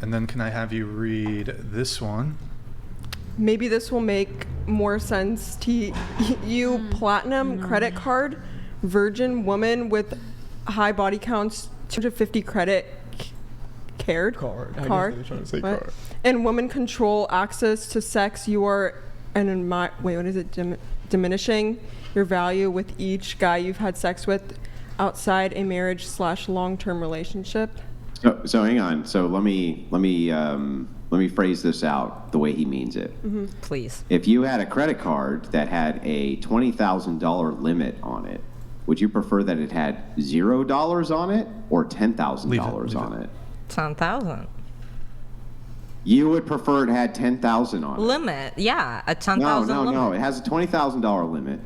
And then can I have you read this one? Maybe this will make more sense to you. Platinum credit card, virgin woman with high body counts, 250 credit card. What? And women control access to sex. You are diminishing your value with each guy you've had sex with outside a marriage / long-term relationship. So hang on. So let me phrase this out the way he means it. Please. If you had a credit card that had a $20,000 limit on it, would you prefer that it had $0 on it or $10,000 on it? 10,000. You would prefer it had 10,000 on it. Limit, yeah, a 10,000 limit. No. It has a $20,000 limit.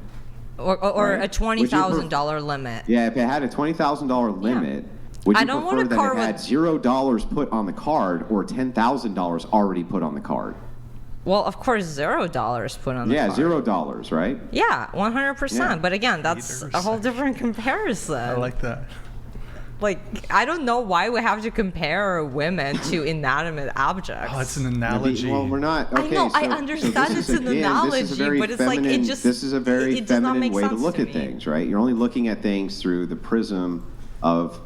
Or right? a $20,000 limit. Yeah, if it had a $20,000 limit, would you prefer that it had $0 put on the card or $10,000 already put on the card? Well, of course, $0 put on the card. Yeah, $0, right? Yeah, 100%. Yeah. But again, that's a whole different comparison. I like that. Like, I don't know why we have to compare women to inanimate objects. Oh, it's an analogy. Well, we're not. Okay, I know, I understand it's an analogy, but it's like, it just, this is a very it does not feminine make way to sense look to at me. things, right? You're only looking at things through the prism of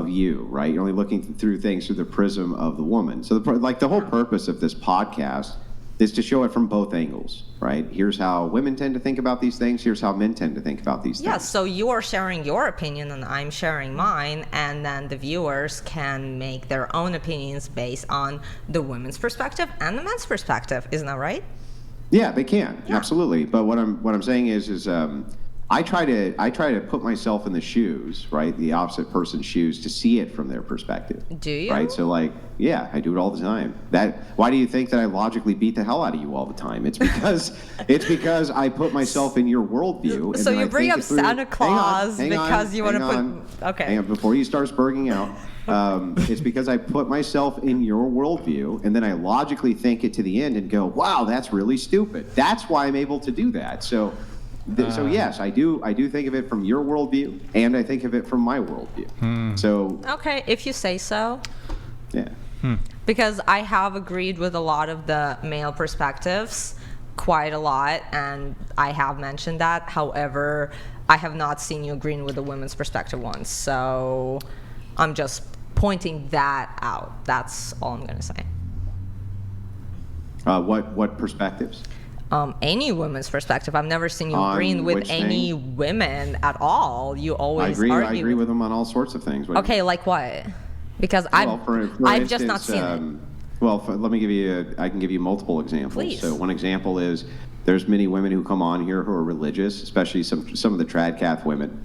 you, right? You're only looking through things through the prism of the woman. So, the whole purpose of this podcast is to show it from both angles, right? Here's how women tend to think about these things. Here's how men tend to think about these things. Yeah, so you're sharing your opinion and I'm sharing mine, and then the viewers can make their own opinions based on the women's perspective and the men's perspective. Isn't that right? Yeah, they can. Yeah. Absolutely. But what I'm saying is I try to put myself in the shoes, right? The opposite person's shoes to see it from their perspective. Do you? Right? So yeah, I do it all the time. Why do you think that I logically beat the hell out of you all the time? It's because I put myself in your worldview. So you bring up Santa Claus because you want to put. Okay. Hang on, before you start spurging out. It's because I put myself in your worldview, and then I logically think it to the end and go, "Wow, that's really stupid." That's why I'm able to do that. So yes, I do think of it from your worldview, and I think of it from my worldview. So okay, if you say so. Yeah. Because I have agreed with a lot of the male perspectives, quite a lot, and I have mentioned that. However, I have not seen you agreeing with the women's perspective once. So I'm just pointing that out. That's all I'm going to say. What perspectives? Any women's perspective. I've never seen you agreeing with any women at all. You always argue. I agree with them on all sorts of things. Okay, like what? Because I've just not seen it. Well, I can give you multiple examples. Please. So one example is there's many women who come on here who are religious, especially some of the trad-cath women.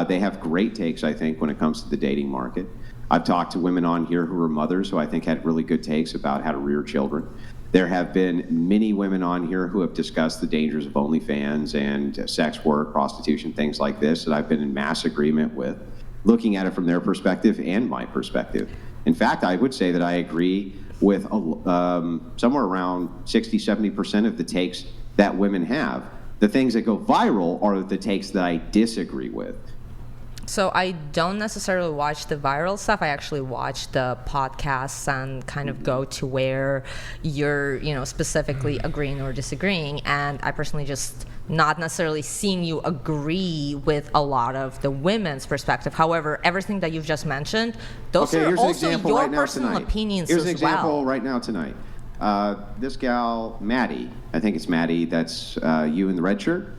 They have great takes, I think, when it comes to the dating market. I've talked to women on here who are mothers who I think had really good takes about how to rear children. There have been many women on here who have discussed the dangers of OnlyFans and sex work, prostitution, things like this, that I've been in mass agreement with, looking at it from their perspective and my perspective. In fact, I would say that I agree with somewhere around 60-70% of the takes that women have. The things that go viral are the takes that I disagree with. So I don't necessarily watch the viral stuff. I actually watch the podcasts and kind of go to where you're, specifically agreeing or disagreeing. And I personally just not necessarily seeing you agree with a lot of the women's perspective. However, everything that you've just mentioned, those are also your personal opinions as well. Here's an example right now tonight. This gal, Maddie, I think it's Maddie, that's you in the red shirt?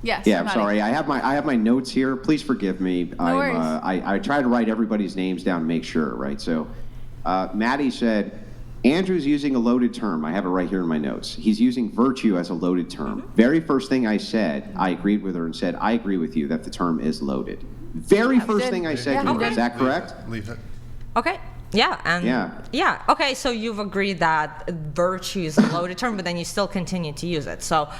Yes. Yeah, I'm sorry. I have my notes here. Please forgive me. No worries. I try to write everybody's names down to make sure, right? So Maddie said, Andrew's using a loaded term. I have it right here in my notes. He's using virtue as a loaded term. Mm-hmm. Very first thing I said, I agreed with her and said, I agree with you that the term is loaded. Very first thing I said to her. Is that correct? Leave it. Okay. Yeah, and yeah. Okay, so you've agreed that virtue is a loaded term, but then you still continue to use it. So,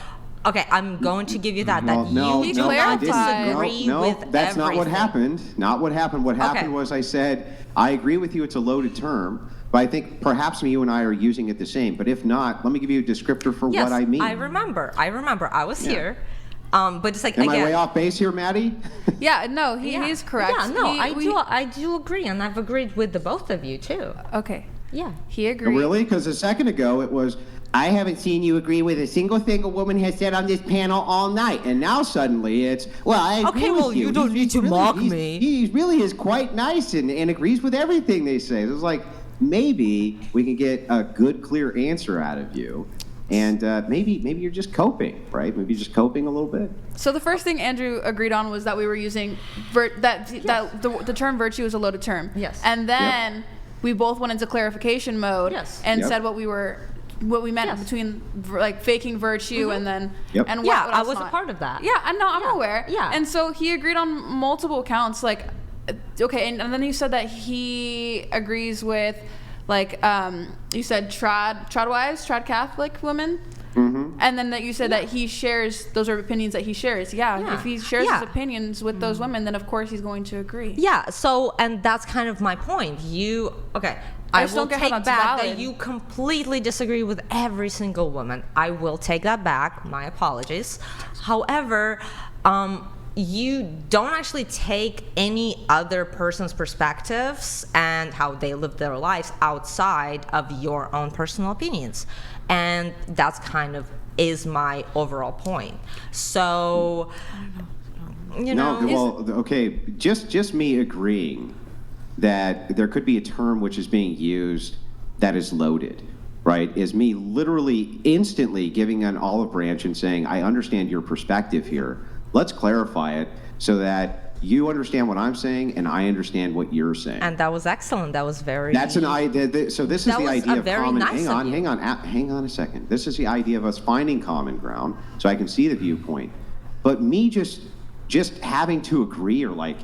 okay, I'm going to give you that. No, you do not disagree with that's everything. not what happened. Not what happened. What happened was I said, I agree with you, it's a loaded term, but I think perhaps you and I are using it the same. But if not, let me give you a descriptor for what I mean. I remember. I was here. But it's like, Am again, I way off base here, Maddie? Yeah, no, he's correct. Yeah, no, He- I do agree, and I've agreed with the both of you too. Okay, Yeah. he agreed. Really? Because a second ago it was, I haven't seen you agree with a single thing a woman has said on this panel all night. And now suddenly it's, well, I agree Okay, with well, you don't need to mock me. He really is quite nice and agrees with everything they say. It's like, maybe we can get a good, clear answer out of you. And maybe you're just coping, right? Maybe you're just coping a little bit. So the first thing Andrew agreed on was that we were using the term virtue is a loaded term. Yes. And then we both went into clarification mode. Yes. And Yep. said what we meant Yes. between like faking virtue and then Yep. and what, Yeah, what I else was a not. part of that. Yeah, I know, I'm aware. Yeah. And so he agreed on multiple counts. Like, okay, and then you said that he agrees with, like, you said trad Catholic women. Mm-hmm. And then that you said that he shares, those are opinions that he shares. Yeah, Yeah. if he shares Yeah. his opinions with those women, then of course he's going to agree. Yeah, so, and that's kind of my point. I just will don't get how take that's back valid. that you completely disagree with every single woman. I will take that back. My apologies. However, you don't actually take any other person's perspectives and how they live their lives outside of your own personal opinions. And that's kind of is my overall point. So, you know. No, well, okay, just me agreeing that there could be a term which is being used that is loaded, right, is me literally instantly giving an olive branch and saying, I understand your perspective here. Let's clarify it so that you understand what I'm saying and I understand what you're saying. And that was excellent. That was very. That's an idea. So this is That the was idea a of very common. nice of you. Hang on a second. This is the idea of us finding common ground, so I can see the viewpoint. But me just having to agree or like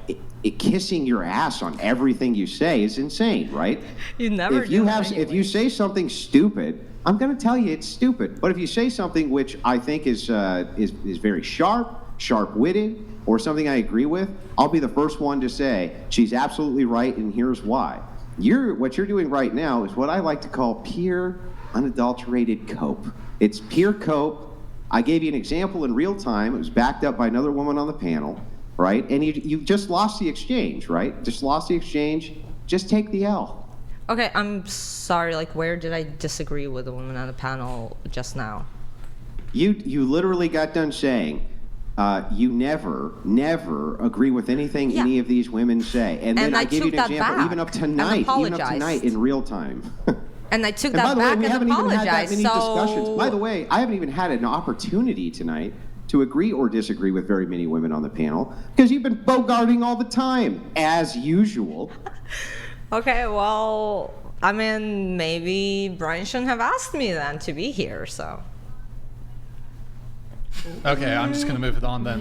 kissing your ass on everything you say is insane, right? You never If you do have, anyway. if you say something stupid, I'm going to tell you it's stupid. But if you say something which I think is very sharp-witted, or something I agree with, I'll be the first one to say, she's absolutely right, and here's why. What you're doing right now is what I like to call pure, unadulterated cope. It's pure cope. I gave you an example in real time. It was backed up by another woman on the panel, right? And you just lost the exchange, right? Just lost the exchange. Just take the L. Okay, I'm sorry. Like, where did I disagree with the woman on the panel just now? You literally got done saying, you never agree with anything any of these women say. And then And I I give you an took that example, back even up and apologized. tonight in real time. And I took And by that the way, back we and haven't even had that apologized. many discussions. So, By the way, I haven't even had an opportunity tonight to agree or disagree with very many women on the panel because you've been bogarting all the time, as usual. okay, well, I mean, maybe Brian shouldn't have asked me then to be here. So. Okay, I'm just going to move it on then.